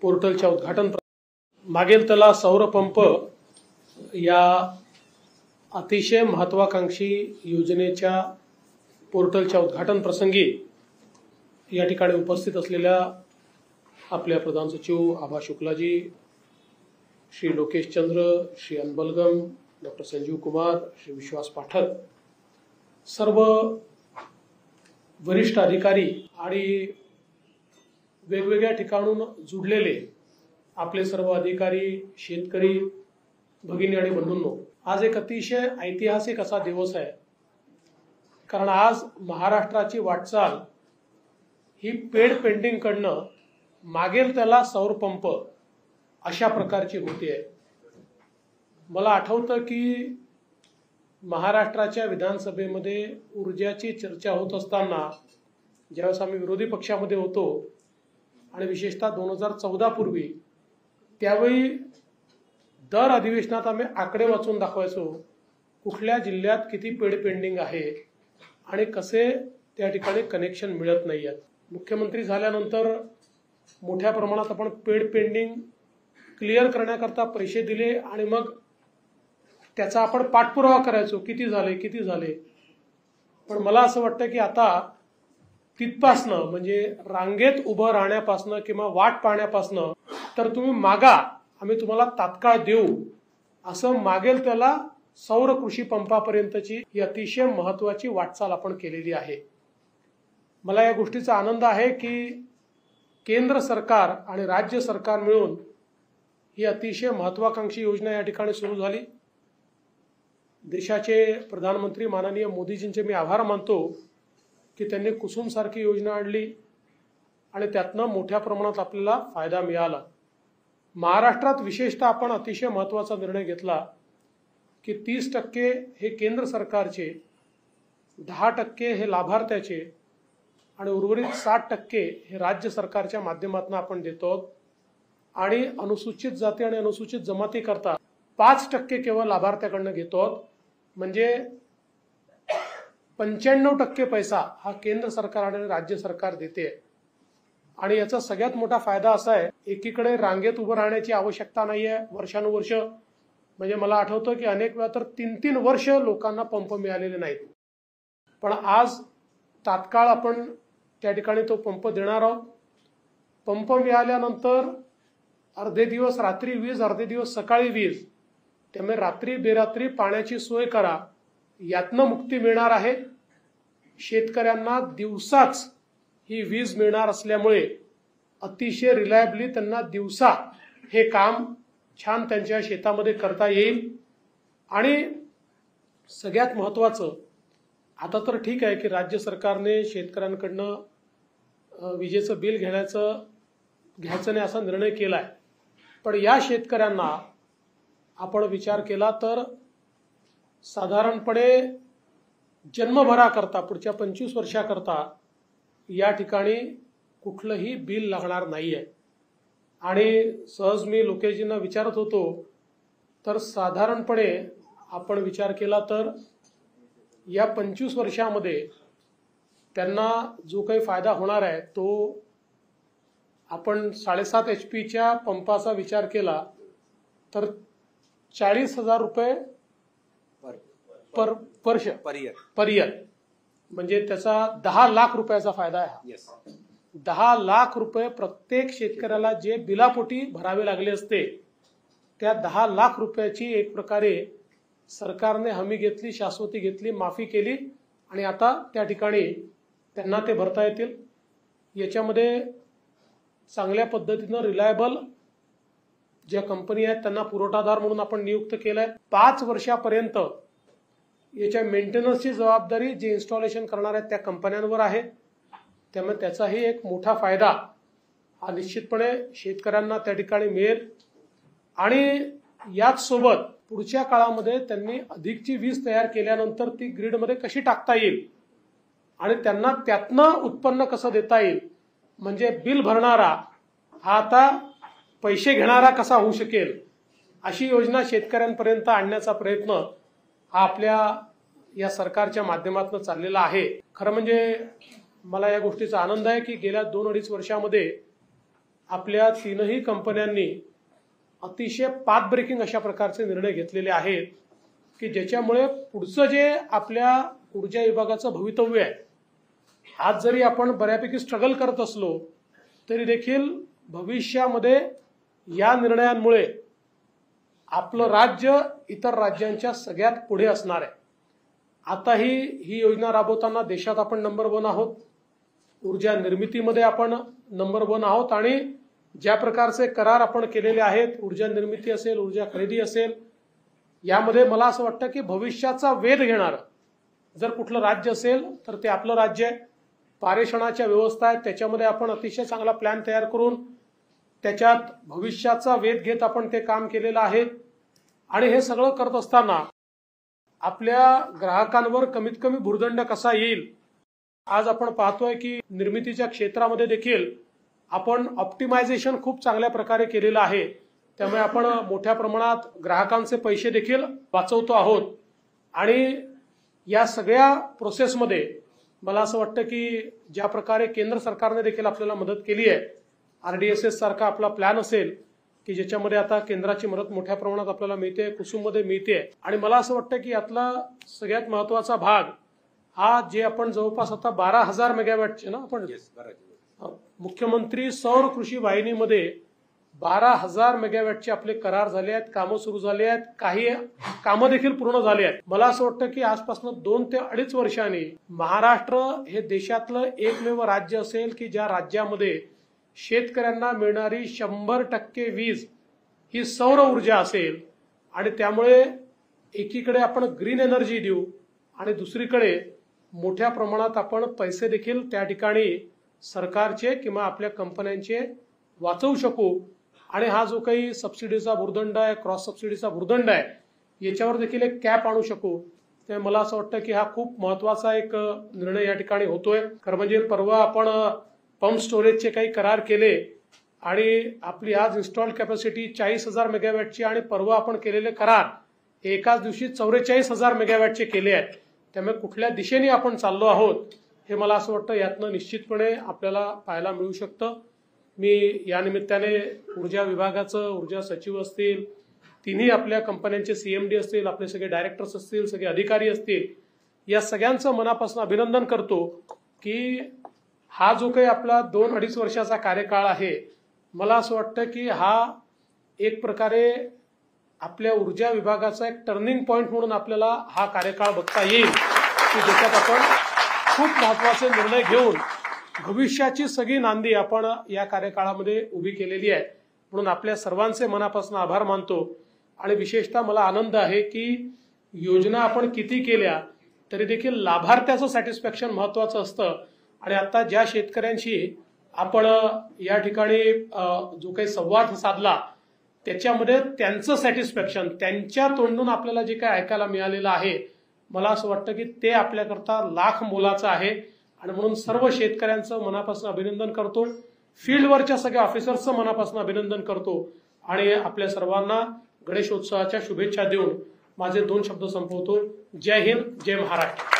पोर्टलच्या उद्घाटन मागेल त्याला सौर पंप या अतिशय महत्वाकांक्षी योजनेच्या पोर्टलच्या उद्घाटन प्रसंगी या ठिकाणी उपस्थित असलेल्या आपल्या प्रधान सचिव आभा शुक्लाजी, श्री लोकेश चंद्र, श्री अनबलगम, डॉक्टर संजीव कुमार, श्री विश्वास पाठक, सर्व वरिष्ठ अधिकारी आणि वेगवेगळ्या ठिकाणून जुडलेले आपले सर्व अधिकारी, शेतकरी भगिनी आणि बंधूंनो, आज एक अतिशय ऐतिहासिक असा दिवस आहे. कारण आज महाराष्ट्राची वाटचाल ही पेड पेंडिंग कडनं मागेल त्याला सौर पंप अशा प्रकारची होते. मला आठवतं की महाराष्ट्राच्या विधानसभेमध्ये ऊर्जाची चर्चा होत असताना ज्यावेळेस आम्ही विरोधी पक्षामध्ये होतो आणि विशेषतः 2014 पूर्वी, त्यावेळी दर अधिवेशनात आम्ही आकडे वाचून दाखवायचो कुठल्या जिल्ह्यात किती पेड पेंडिंग आहे आणि कसे त्या ठिकाणी कनेक्शन मिळत नाही आहेत. मुख्यमंत्री झाल्यानंतर मोठ्या प्रमाणात आपण पेड पेंडिंग क्लिअर करण्याकरता पैसे दिले आणि मग त्याचा आपण पाठपुरावा करायचो, किती झाले. पण मला असं वाटतं की आता तिथपासनं म्हणजे रांगेत उभं राहण्यापासनं किंवा वाट पाहण्यापासनं तर तुम्ही मागा, आम्ही तुम्हाला तात्काळ देऊ, असं मागेल त्याला सौर कृषी पंपापर्यंतची ही अतिशय महत्वाची वाटचाल आपण केलेली आहे. मला या गोष्टीचा आनंद आहे की केंद्र सरकार आणि राज्य सरकार मिळून ही अतिशय महत्वाकांक्षी योजना या ठिकाणी सुरू झाली. देशाचे प्रधानमंत्री माननीय मोदीजींचे मी आभार मानतो की त्यांनी कुसुम सारखी योजना आणली आणि त्यातनं मोठ्या प्रमाणात आपल्याला फायदा मिळाला. महाराष्ट्रात विशेषतः आपण अतिशय महत्वाचा निर्णय घेतला की 30% हे केंद्र सरकारचे, 10% हे लाभार्थ्याचे आणि उर्वरित 60% हे राज्य सरकारच्या माध्यमातून आपण देतो. आणि अनुसूचित जाती आणि अनुसूचित जमाती करता 5% केवळ लाभार्थ्याकडनं घेतो. म्हणजे 95% पैसा हा केंद्र सरकार आणि राज्य सरकार देते. आणि याचा सगळ्यात मोठा फायदा असा आहे, एकीकडे रांगेत उभं राहण्याची आवश्यकता नाहीये वर्षानुवर्ष. म्हणजे मला आठवतं की अनेक वेळा तर 3-3 वर्ष लोकांना पंप मिळालेले नाहीत. पण आज तात्काळ आपण त्या ठिकाणी तो पंप देणार आहोत. पंप मिळाल्यानंतर अर्धे दिवस रात्री वीज, अर्धे दिवस सकाळी वीज, त्यामुळे रात्री बेरात्री पाण्याची सोय करा. यातनं मुक्ती मिळणार आहे. शेतकऱ्यांना दिवसाच ही वीज मिळणार असल्यामुळे अतिशय रिलायबली त्यांना दिवसा हे काम छान त्यांच्या शेतामध्ये करता येईल. आणि सगळ्यात महत्वाचं, आता तर ठीक आहे की राज्य सरकारने शेतकऱ्यांकडनं विजेचं बिल घ्यायचं नाही असा निर्णय केलाय. पण या शेतकऱ्यांना आपण विचार केला तर साधारणपणे जन्मभराकरता पुढच्या 25 वर्षाकरता या ठिकाणी कुठलंही बिल लागणार नाहीये. आणि सहज मी लोकेशजींना विचारत होतो तर साधारणपणे आपण विचार केला तर या 25 वर्षामध्ये त्यांना जो काही फायदा होणार आहे तो आपण 7.5 HP पंपाचा विचार केला तर 40,000 रुपये पर वर्ष पर्यंत, म्हणजे त्याचा 10 लाख रुपयाचा फायदा आहे. 10 लाख रुपये प्रत्येक शेतकऱ्याला जे बिलापोटी भरावे लागले असते त्या 10 लाख रुपयाची एक प्रकारे सरकारने हमी घेतली, शाश्वती घेतली, माफी केली आणि आता त्या ठिकाणी त्यांना ते भरता येतील. याच्यामध्ये चांगल्या पद्धतीनं रिलायबल ज्या कंपनी आहेत त्यांना पुरवठादार म्हणून आपण नियुक्त केलंय. 5 वर्षापर्यंत याच्या मेंटेनन्सची जबाबदारी जे इन्स्टॉलेशन करणार आहेत त्या कंपन्यांवर आहे. त्यामुळे त्याचाही एक मोठा फायदा हा निश्चितपणे शेतकऱ्यांना त्या ठिकाणी मिळेल. आणि याच सोबत पुढच्या काळामध्ये त्यांनी अधिकची वीज तयार केल्यानंतर ती ग्रीडमध्ये कशी टाकता येईल आणि त्यांना त्यातनं उत्पन्न कसं देता येईल, म्हणजे बिल भरणारा हा आता पैसे घेणारा कसा होऊ शकेल, अशी योजना शेतकऱ्यांपर्यंत आणण्याचा प्रयत्न हा आपल्या या सरकारच्या माध्यमातून चाललेला आहे. खरं म्हणजे मला या गोष्टीचा आनंद आहे की गेल्या 2-2.5 वर्षामध्ये आपल्या तीनही कंपन्यांनी अतिशय पाथ ब्रेकिंग अशा प्रकारचे निर्णय घेतलेले आहेत की ज्याच्यामुळे पुढचं जे आपल्या ऊर्जा विभागाचं भवितव्य आहे, आज जरी आपण बऱ्यापैकी स्ट्रगल करत असलो तरी देखील भविष्यामध्ये या निर्णयांमुळे आपलं राज्य इतर राज्यांच्या सगळ्यात पुढे असणार आहे. आताही ही योजना राबवताना देशात आपण नंबर 1 आहोत, ऊर्जा निर्मितीमध्ये आपण नंबर 1 आहोत आणि ज्या प्रकारचे करार आपण केलेले आहेत, ऊर्जा निर्मिती असेल, ऊर्जा खरेदी असेल, यामध्ये मला असं वाटतं की भविष्याचा वेध घेणारं जर कुठलं राज्य असेल तर ते आपलं राज्य आहे. पारेषणाच्या व्यवस्था आहेत, त्याच्यामध्ये आपण अतिशय चांगला प्लॅन तयार करून त्याच्यात भविष्याचा वेध घेत आपण ते काम केलेलं आहे. आणि हे सगळं करत असताना आपल्या ग्राहकांवर कमीत कमी भुर्दंड कसा येईल. आज आपण पाहतोय की निर्मितीच्या क्षेत्रामध्ये देखील आपण ऑप्टिमायझेशन खूप चांगल्या प्रकारे केलेलं आहे. त्यामुळे आपण मोठ्या प्रमाणात ग्राहकांचे पैसे देखील वाचवतो आहोत. आणि या सगळ्या प्रोसेसमध्ये मला असं वाटतं की ज्या प्रकारे केंद्र सरकारने देखील आपल्याला मदत केली आहे, RDSS सारखा आपला प्लॅन असेल की ज्याच्यामध्ये आता केंद्राची मदत मोठ्या प्रमाणात आपल्याला मिळते, कुसुममध्ये मिळते. आणि मला असं वाटतं की यातला सगळ्यात महत्वाचा भाग हा जे आपण जवळपास आता 12,000 मेगावॅटचे ना आपण मुख्यमंत्री सौर कृषी वाहिनीमध्ये 12,000 मेगावॅटचे आपले करार झाले आहेत, कामं सुरू झाले आहेत, काही कामं देखील पूर्ण झाले आहेत. मला असं वाटतं की आजपासून 2 ते 2.5 वर्षांनी महाराष्ट्र हे देशातलं एकमेव राज्य असेल की ज्या राज्यामध्ये शेतकऱ्यांना मिळणारी 100% वीज ही सौर ऊर्जा असेल. आणि त्यामुळे एकीकडे आपण ग्रीन एनर्जी देऊ आणि दुसरीकडे मोठ्या प्रमाणात आपण पैसे देखील त्या ठिकाणी सरकारचे किंवा आपल्या कंपन्यांचे वाचवू शकू. आणि हा जो काही सबसिडीचा भुर्दंड आहे, क्रॉस सबसिडीचा भुर्दंड आहे, याच्यावर देखील एक कॅप आणू शकू. ते मला असं वाटतं की हा खूप महत्वाचा एक निर्णय या ठिकाणी होतोय. खरं म्हणजे परवा आपण पंप स्टोरेजचे काही करार केले आणि आपली आज इन्स्टॉल कॅपॅसिटी 40,000 मेगावॅटची आणि परवा आपण केलेले करार एकाच दिवशी 44,000 मेगावॅटचे केले आहेत. त्यामुळे कुठल्या दिशेने आपण चाललो आहोत हे मला असं वाटतं यातनं निश्चितपणे आपल्याला पाहायला मिळू शकतं. मी या निमित्ताने ऊर्जा विभागाचं, ऊर्जा सचिव असतील, तिन्ही आपल्या कंपन्यांचे CMD असतील, आपले सगळे डायरेक्टर्स असतील, सगळे अधिकारी असतील, या सगळ्यांचं मनापासून अभिनंदन करतो की हा जो काही आपला 2-2.5 वर्षाचा कार्यकाळ आहे, मला असं वाटतं की हा एक प्रकारे आपल्या ऊर्जा विभागाचा एक टर्निंग पॉइंट म्हणून आपल्याला हा कार्यकाळ बघता येईल की ज्याच्यात आपण खूप महत्वाचे निर्णय घेऊन भविष्याची सगळी नांदी आपण या कार्यकाळामध्ये उभी केलेली आहे. म्हणून आपल्या सर्वांचे मनापासून आभार मानतो. आणि विशेषतः मला आनंद आहे की योजना आपण किती केल्या तरी देखील लाभार्थ्याचं सॅटिस्फॅक्शन महत्वाचं असतं. आणि आता ज्या शेतकऱ्यांशी आपण या ठिकाणी जो काही संवाद साधला त्याच्यामध्ये त्यांचं सॅटिस्फॅक्शन, त्यांच्या तोंडून आपल्याला जे काही ऐकायला मिळालेलं आहे, मला असं वाटतं की ते आपल्याकरता लाख मोलाचं आहे. आणि म्हणून सर्व शेतकऱ्यांचं मनापासून अभिनंदन करतो, फील्डवरच्या सगळ्या ऑफिसर्सचं मनापासून अभिनंदन करतो आणि आपल्या सर्वांना गणेशोत्सवाच्या शुभेच्छा देऊन माझे 2 शब्द संपवतो. जय हिंद, जय महाराष्ट्र.